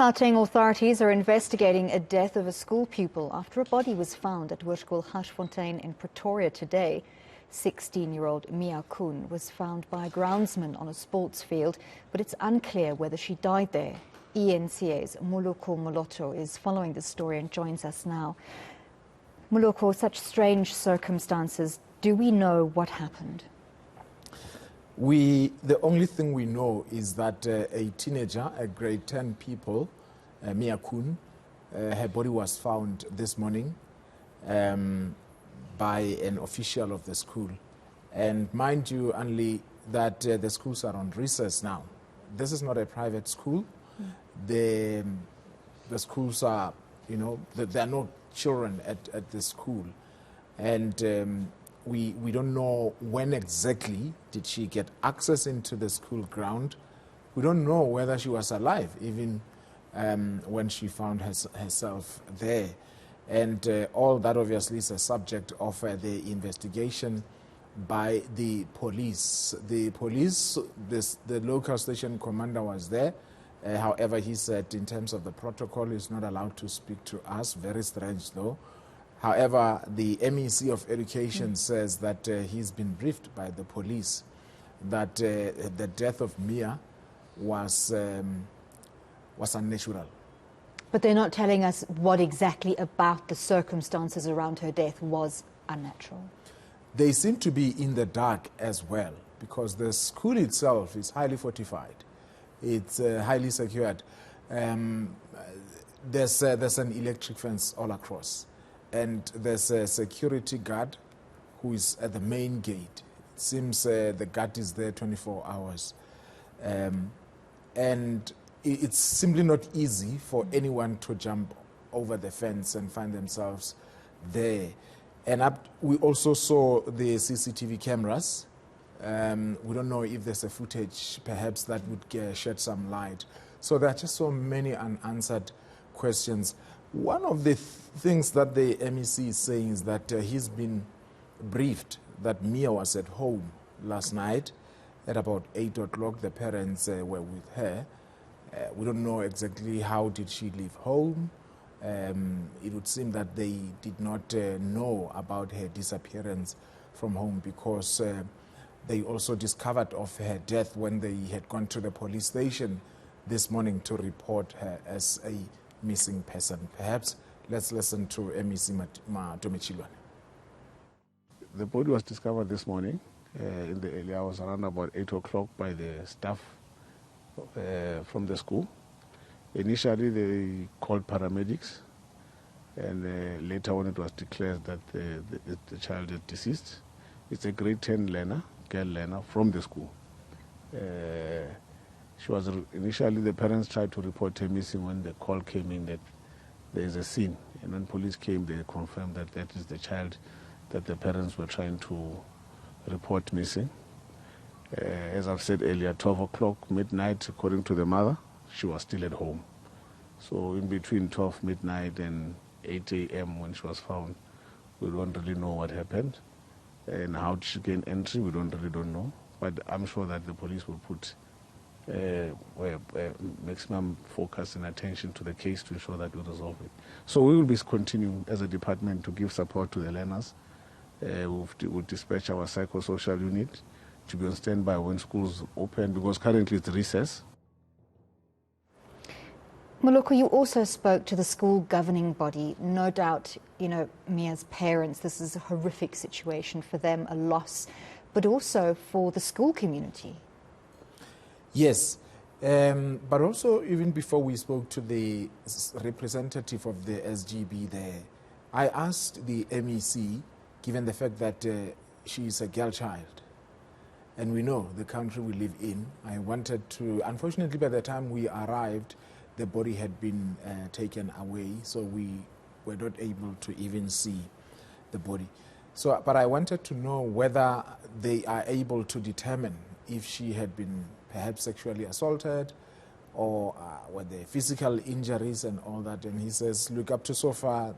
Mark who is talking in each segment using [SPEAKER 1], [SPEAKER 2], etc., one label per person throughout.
[SPEAKER 1] Gauteng authorities are investigating a death of a school pupil after a body was found at Hoërskool Gashfontein in Pretoria today. 16-year-old Mia Koen was found by a groundsman on a sports field, but it's unclear whether she died there. eNCA's Moloko Moloto is following the story and joins us now. Moloko, such strange circumstances. Do we know what happened?
[SPEAKER 2] The only thing we know is that a teenager, a grade 10 pupil, Mia Koen, her body was found this morning by an official of the school. And mind you, only that the schools are on recess now. This is not a private school. The schools are, there are no children at the school. And we don't know when exactly did she get access into the school ground. We don't know whether she was alive, even when she found herself there. And all that obviously is a subject of the investigation by the police. The local station commander was there. However, he said in terms of the protocol, he's not allowed to speak to us. Very strange, though. However, the MEC of Education says that he's been briefed by the police that the death of Mia was unnatural.
[SPEAKER 1] But they're not telling us what exactly about the circumstances around her death was unnatural.
[SPEAKER 2] They seem to be in the dark as well, because the school itself is highly fortified. It's highly secured. There's an electric fence all across. And there's a security guard who is at the main gate. It seems the guard is there 24 hours. And it's simply not easy for anyone to jump over the fence and find themselves there. And we also saw the CCTV cameras. We don't know if there's a footage, perhaps that would shed some light. So there are just so many unanswered questions. One of the things that the MEC is saying is that he's been briefed that Mia was at home last night at about 8 o'clock. The parents were with her. We don't know exactly how did she leave home. It would seem that they did not know about her disappearance from home, because they also discovered of her death when they had gone to the police station this morning to report her as a missing person. Perhaps let's listen to MEC Domechilwane.
[SPEAKER 3] The body was discovered this morning in the early hours, around about 8 o'clock, by the staff from the school. Initially, they called paramedics, and later on it was declared that the child is deceased. It's a grade 10 learner, girl learner, from the school. Initially, the parents tried to report her missing when the call came in that there is a scene. And when police came, they confirmed that that is the child that the parents were trying to report missing. As I've said earlier, 12 o'clock, midnight, according to the mother, she was still at home. So in between 12 midnight and 8 a.m. when she was found, we don't really know what happened. And how did she gain entry, we don't know. But I'm sure that the police will put maximum focus and attention to the case to ensure that we resolve it. So we will be continuing as a department to give support to the learners. We'll dispatch our psychosocial unit to be on standby when schools open, because currently it's recess.
[SPEAKER 1] Moloko, you also spoke to the school governing body. No doubt, Mia's parents, this is a horrific situation for them, a loss, but also for the school community.
[SPEAKER 2] Yes, but also even before we spoke to the representative of the SGB there, I asked the MEC, given the fact that she is a girl child, and we know the country we live in, I wanted to, unfortunately by the time we arrived, the body had been taken away, so we were not able to even see the body. So, but I wanted to know whether they are able to determine if she had been perhaps sexually assaulted, or were there physical injuries and all that. And he says, look, up to so far,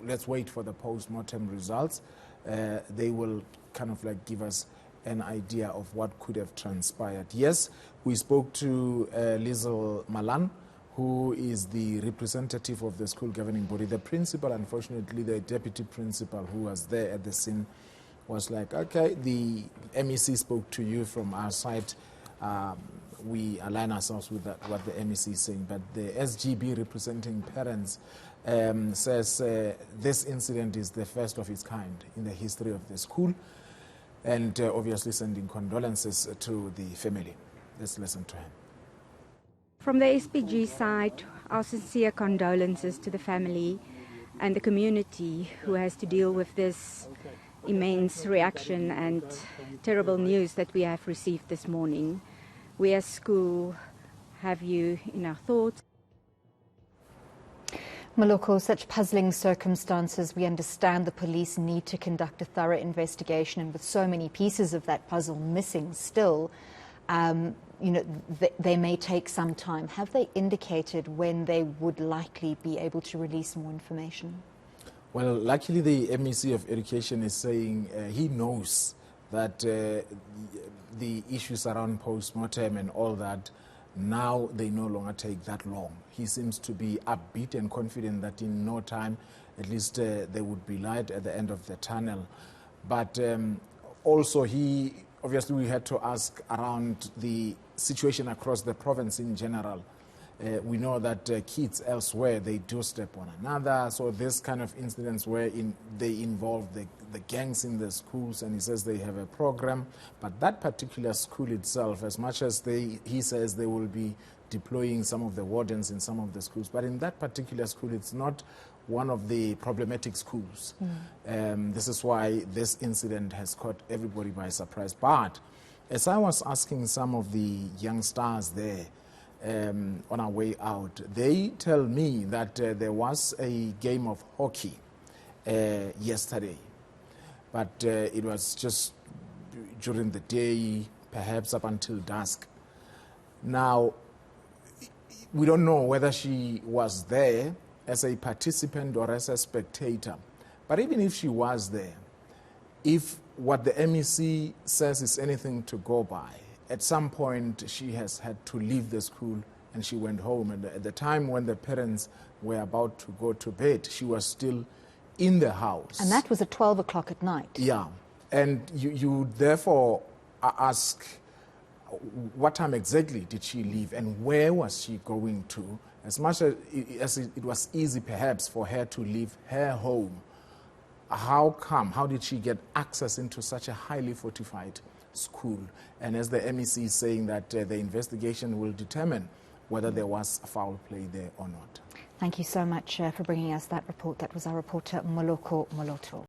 [SPEAKER 2] let's wait for the post-mortem results. They will kind of like give us an idea of what could have transpired. Yes, we spoke to Lizel Malan, who is the representative of the school governing body. The principal, unfortunately, the deputy principal who was there at the scene was like, okay, the MEC spoke to you from our side. We align ourselves with that, what the MEC is saying. But the SGB representing parents says this incident is the first of its kind in the history of the school, and obviously sending condolences to the family. Let's listen to him.
[SPEAKER 4] From the SPG side, our sincere condolences to the family and the community who has to deal with this immense reaction and terrible news that we have received this morning. We as school have you in our thoughts.
[SPEAKER 1] Moloko, such puzzling circumstances, we understand the police need to conduct a thorough investigation, and with so many pieces of that puzzle missing still, they may take some time. Have they indicated when they would likely be able to release more information?
[SPEAKER 2] Well, luckily the MEC of Education is saying he knows that the issues around post-mortem and all that, now they no longer take that long. He seems to be upbeat and confident that in no time, at least there would be light at the end of the tunnel. But also obviously we had to ask around the situation across the province in general. We know that kids elsewhere, they do step on another. So this kind of incidents where they involve the gangs in the schools, and he says they have a program. But that particular school itself, as much as he says they will be deploying some of the wardens in some of the schools, but in that particular school, it's not one of the problematic schools. This is why this incident has caught everybody by surprise. But as I was asking some of the young stars there, on our way out, they tell me that there was a game of hockey yesterday, but it was just during the day, perhaps up until dusk. Now, we don't know whether she was there as a participant or as a spectator, but even if she was there, if what the MEC says is anything to go by, at some point, she has had to leave the school and she went home. And at the time when the parents were about to go to bed, she was still in the house.
[SPEAKER 1] And that was at 12 o'clock at night.
[SPEAKER 2] Yeah. And you therefore ask, what time exactly did she leave and where was she going to? As much as it was easy perhaps for her to leave her home, how did she get access into such a highly fortified school? And as the MEC is saying that the investigation will determine whether there was foul play there or not.
[SPEAKER 1] Thank you so much for bringing us that report. That was our reporter Moloko Moloto.